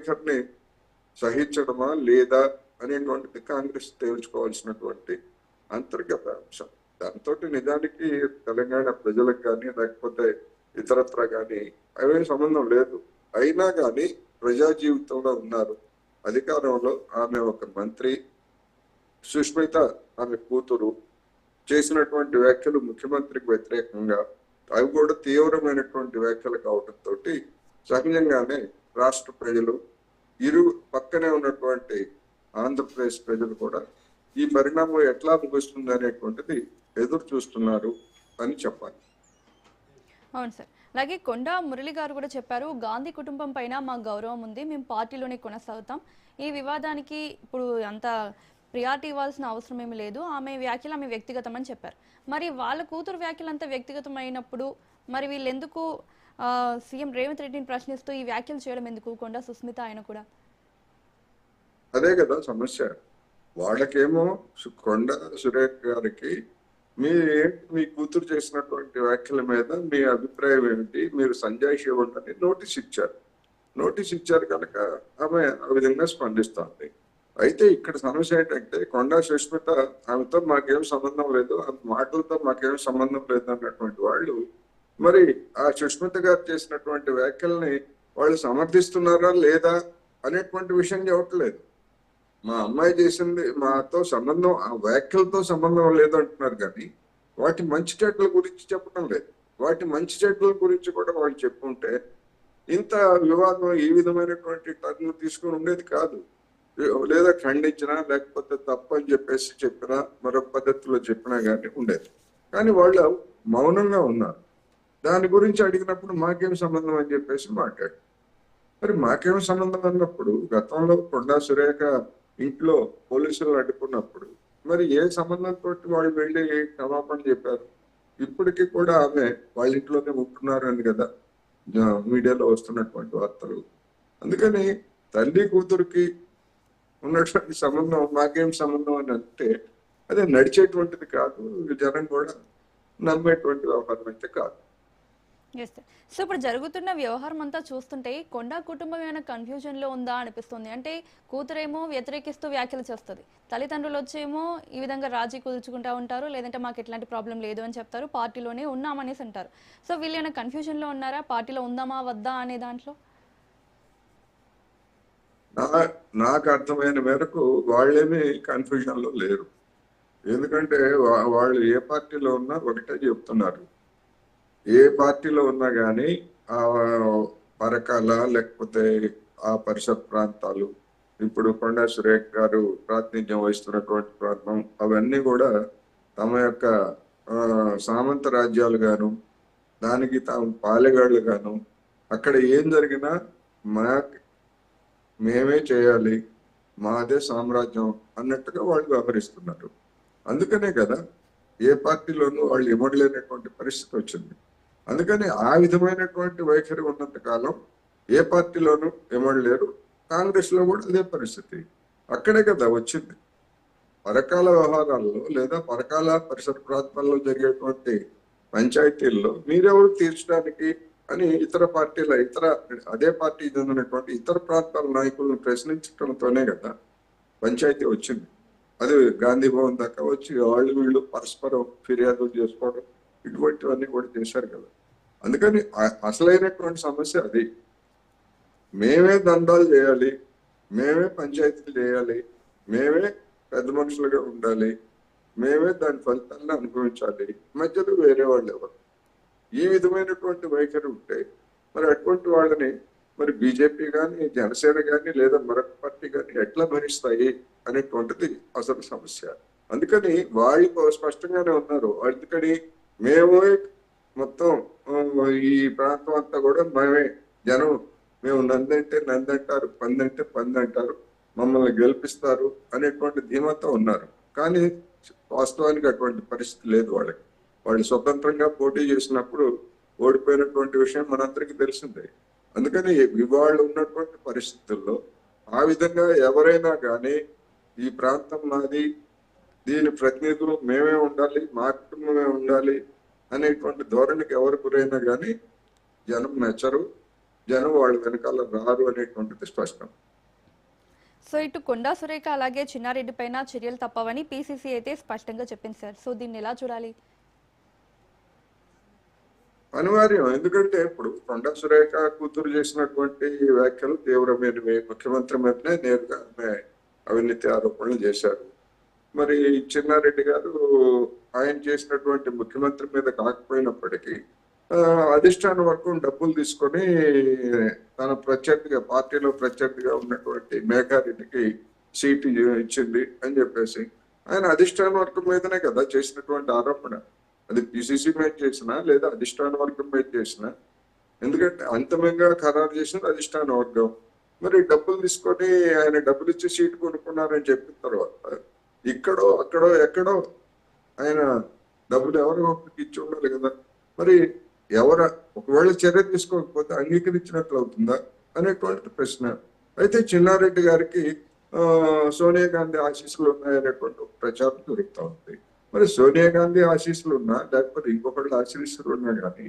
వైఖరిని సహించడమా లేదా అనేటువంటిది కాంగ్రెస్ తేల్చుకోవాల్సినటువంటి అంతర్గత అంశం. దాంతో నిజానికి తెలంగాణ ప్రజలకు కానీ లేకపోతే ఇతరత్ర కానీ అవే సంబంధం లేదు. అయినా కానీ ప్రజా జీవితంలో ఉన్నారు, అధికారంలో. ఆమె ఒక మంత్రి, సుష్మిత ఆమె కూతురు చేసినటువంటి వ్యాఖ్యలు ముఖ్యమంత్రికి వ్యతిరేకంగా అవి కూడా తీవ్రమైనటువంటి వ్యాఖ్యలు కావడంతో సహజంగానే రాష్ట్ర ప్రజలు, ఇరు పక్కనే ఉన్నటువంటి ఆంధ్రప్రదేశ్ ప్రజలు కూడా ఈ పరిణామం ఎట్లా ముగుస్తుంది అనేటువంటిది ఎదురు చూస్తున్నారు అని చెప్పాలి. అవును సార్. అలాగే కొండా మురళి గారు కూడా చెప్పారు, గాంధీ కుటుంబం పైన మాకు గౌరవం ఉంది, మేము పార్టీలోనే కొనసాగుతాం, ఈ వివాదానికి ఇప్పుడు అంత ప్రియారిటీ ఇవ్వాల్సిన అవసరం ఏమి లేదు, ఆమె వ్యాఖ్యలు ఆమె వ్యక్తిగతం అని చెప్పారు. మరి వాళ్ళ కూతురు వ్యాఖ్యలు అంతా వ్యక్తిగతమైనప్పుడు మరి వీళ్ళు ఎందుకు సీఎం రేవంత్ రెడ్డిని ప్రశ్నిస్తూ ఈ వ్యాఖ్యలు చేయడం ఎందుకు? కొండా సుస్మిత ఆయన కూడా అదే కదా సమస్య. వాళ్ళకేమో కొండా సురేఖ గారికి మీ కూతురు చేసినటువంటి వ్యాఖ్యల మీద మీ అభిప్రాయం ఏమిటి, మీరు సంజయ్ శివండి అని నోటీస్ ఇచ్చారు కనుక ఆమె ఆ విధంగా స్పందిస్తుంది. అయితే ఇక్కడ సమస్య ఏంటంటే కొండా సుష్మిత ఆమెతో మాకేం సంబంధం లేదు, ఆ మాటలతో మాకేం సంబంధం లేదు అన్నటువంటి వాళ్ళు మరి ఆ సుష్మిత గారు చేసినటువంటి వ్యాఖ్యల్ని వాళ్ళు సమర్థిస్తున్నారా లేదా అనేటువంటి విషయం చెప్పట్లేదు. మా అమ్మాయి చేసింది మాతో సంబంధం, ఆ వ్యాఖ్యలతో సంబంధం లేదంటున్నారు కానీ వాటి మంచి చెట్ల గురించి చెప్పడం లేదు. వాటి మంచి చెట్ల గురించి కూడా వాళ్ళు చెప్పుకుంటే ఇంత వివాదం ఈ విధమైనటువంటి టర్న్ తీసుకుని ఉండేది కాదు. లేదా ఖండించినా లేకపోతే తప్పు అని చెప్పినా మరొక పద్ధతిలో చెప్పినా కానీ ఉండేది. కానీ వాళ్ళు మౌనంగా ఉన్నారు. దాని గురించి అడిగినప్పుడు మాకేం సంబంధం అని చెప్పేసి మాట్లాడు. మరి మాకేం సంబంధం అన్నప్పుడు గతంలో కొండా సురేఖ ఇంట్లో పోలీసులు అడ్డుకున్నప్పుడు మరి ఏ సంబంధంతో వాళ్ళు వెళ్ళి క్షమాపణ చెప్పారు? ఇప్పటికీ కూడా ఆమె వాళ్ళ ఇంట్లోనే ఉంటున్నారు అని కదా మీడియాలో వస్తున్నటువంటి వార్తలు. అందుకని తల్లి కూతురికి ఉన్నటువంటి సంబంధం మాకేం సంబంధం అని అంటే అదే నడిచేటువంటిది కాదు, జనం కూడా నమ్మేటువంటి వ్యవహారం అయితే కాదు. సో ఇప్పుడు జరుగుతున్న వ్యవహారం అంతా చూస్తుంటే కొండా కుటుంబం ఏమైనా కన్ఫ్యూజన్ లో ఉందా అనిపిస్తుంది. అంటే కూతురేమో వ్యతిరేకిస్తూ వ్యాఖ్యలు చేస్తుంది, తల్లిదండ్రులు వచ్చేమో ఈ విధంగా రాజీ కుదుర్చుకుంటా ఉంటారు, లేదంటే మాకు ఎట్లాంటి ప్రాబ్లం లేదు అని చెప్తారు, పార్టీలోనే ఉన్నామనేసి అంటారు. సో వీళ్ళు ఏమైనా కన్ఫ్యూజన్ లో ఉన్నారా, పార్టీలో ఉందామా వద్దా అనే దాంట్లో? నాకు అర్థమైన మేరకు వాళ్ళేమీ కన్ఫ్యూజన్ లో లేరు. ఎందుకంటే వాళ్ళు ఏ పార్టీలో ఉన్నా ఒకటే చెప్తున్నారు. ఏ పార్టీలో ఉన్నా కానీ ఆ పరకాల లేకపోతే ఆ పరిసర ప్రాంతాలు, ఇప్పుడు కొండా సురేఖ గారు ప్రాతినిధ్యం వహిస్తున్నటువంటి ప్రాంతం, అవన్నీ కూడా తమ యొక్క సామంత రాజ్యాలు గాను, దానికి తాము పాలెగాళ్ళు గాను, అక్కడ ఏం జరిగినా మేమే చేయాలి, మాదే సామ్రాజ్యం అన్నట్టుగా వాళ్ళు వ్యవహరిస్తున్నారు. అందుకనే కదా ఏ పార్టీలోనూ వాళ్ళు ఇవ్వలేనటువంటి పరిస్థితి వచ్చింది. అందుకని ఆ విధమైనటువంటి వైఖరి ఉన్నంత కాలం ఏ పార్టీలోనూ ఇవ్వలేరు. కాంగ్రెస్ లో కూడా అదే పరిస్థితి. అక్కడే కదా వచ్చింది. పరకాల వ్యవహారాల్లో లేదా పరకాల పరిసర ప్రాంతాల్లో జరిగేటువంటి పంచాయతీల్లో మీరెవరు తీర్చడానికి అని ఇతర అదే పార్టీ చెందినటువంటి ఇతర ప్రాంతాల నాయకులను ప్రశ్నించడంతోనే కదా పంచాయతీ వచ్చింది. అది గాంధీ భవన్ దాకా వచ్చి వాళ్ళు వీళ్ళు పరస్పరం ఫిర్యాదులు చేసుకోవడం ఇటువంటివన్నీ కూడా చేశారు కదా. అందుకని అసలైనటువంటి సమస్య అది. మేమే దందాలు చేయాలి, మేమే పంచాయతీలు చేయాలి, మేమే పెద్ద మనుషులుగా ఉండాలి, మేమే దాని ఫలితాలను అనుభవించాలి, మధ్యలో వేరే వాళ్ళు ఎవరు. ఈ విధమైనటువంటి వైఖరి ఉంటే మరి అటువంటి వాళ్ళని మరి బీజేపీ కానీ జనసేన కానీ లేదా మరొక పార్టీ కానీ ఎట్లా భరిస్తాయి అనేటువంటిది అసలు సమస్య. అందుకని వాళ్ళు స్పష్టంగానే ఉన్నారు. అందుకని మేము మొత్తం ఈ ప్రాంతం అంతా కూడా మేమే జనం, మేము నందంటే నందంటారు, పందంటే పందంటారు, మమ్మల్ని గెలిపిస్తారు అనేటువంటి ధీమాతో ఉన్నారు. కానీ వాస్తవానికి అటువంటి పరిస్థితి లేదు వాళ్ళకి. వాళ్ళు స్వతంత్రంగా పోటీ చేసినప్పుడు ఓడిపోయినటువంటి విషయం మనందరికీ తెలిసిందే. అందుకని ఇవాళ ఉన్నటువంటి పరిస్థితుల్లో ఆ విధంగా ఎవరైనా కానీ ఈ ప్రాంతం మాది, దీని ప్రతినిధులు మేమే ఉండాలి, మా కుటుంబమే ఉండాలి అనేటువంటి ధోరణికి ఎవరు గురైనా కానీ జనం మెచ్చరు. జనం వాళ్ళ వెనకాల రారు అనేటువంటిది స్పష్టం. సో ఇటు కొండా సురేఖ అలాగే చిన్నారెడ్డి పైన చర్యలు తప్పవని పీసీసీ అయితే స్పష్టంగా చెప్పింది సార్. సో దీన్ని ఎలా చూడాలి? అనివార్యం. ఎందుకంటే ఇప్పుడు కొండా సురేఖ కూతురు చేసినటువంటి వ్యాఖ్యలు తీవ్రమైనవి. ముఖ్యమంత్రి మీదనే నేరుగా ఆమె అవినీతి ఆరోపణలు చేశారు. మరి చిన్నారెడ్డి గారు ఆయన చేసినటువంటి ముఖ్యమంత్రి మీద కాకపోయినప్పటికీ అధిష్టానం వరకు డబ్బులు తీసుకొని తన ప్రత్యర్థిగా పార్టీలో ప్రత్యర్థిగా ఉన్నటువంటి మేఘారెడ్డికి సీటు ఇచ్చింది అని చెప్పేసి ఆయన అధిష్టాన వర్గం మీదనే కదా చేసినటువంటి ఆరోపణ. అది పిసిసి మీద చేసినా లేదా అధిష్టాన వర్గం మీద చేసినా, ఎందుకంటే అంతిమంగా ఖరారు చేసినది అధిష్టాన వర్గం. మరి డబ్బులు తీసుకొని ఆయన డబ్బులు ఇచ్చి సీటు కొనుక్కున్నారని చెప్పిన తర్వాత ఇక్కడో అక్కడో ఎక్కడో ఆయన డబ్బులు ఎవరో ఇచ్చి ఉండాలి కదా. మరి ఒకవేళ చర్య తీసుకోకపోతే అంగీకరించినట్లు అవుతుందా అనేటువంటి ప్రశ్న. అయితే చిన్నారెడ్డి గారికి సోనియా గాంధీ ఆశీస్సులు ఉన్నాయనేటువంటి ఒక ప్రచారం దొరుకుతా ఉంది. మరి సోనియా గాంధీ ఆశీస్సులు ఉన్నా లేకపోతే ఇంకొకళ్ళు ఆశీస్సులు ఉన్నా కానీ